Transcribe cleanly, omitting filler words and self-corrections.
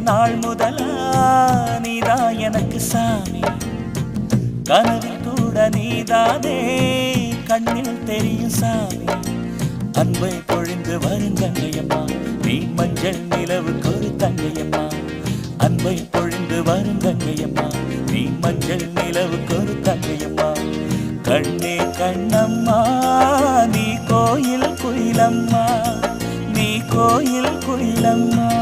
நாள் முதலா நீதான் எனக்கு சாமி. கனவில் கூட நீதானே கண்ணில் தெரியும் சாமி. அன்பை பொழிந்து வரும் தங்கையம்மா, நீ மஞ்சள் நிலவுக்கு ஒரு தங்கையம்மா. அன்பை பொழிந்து வரும் தங்கையம்மா, நீ மஞ்சள் நிலவுக்கு ஒரு தங்கையம்மா. கண்ணே கண்ணம்மா, நீ கோயில் குயிலம்மா, நீ கோயில் குயிலம்மா.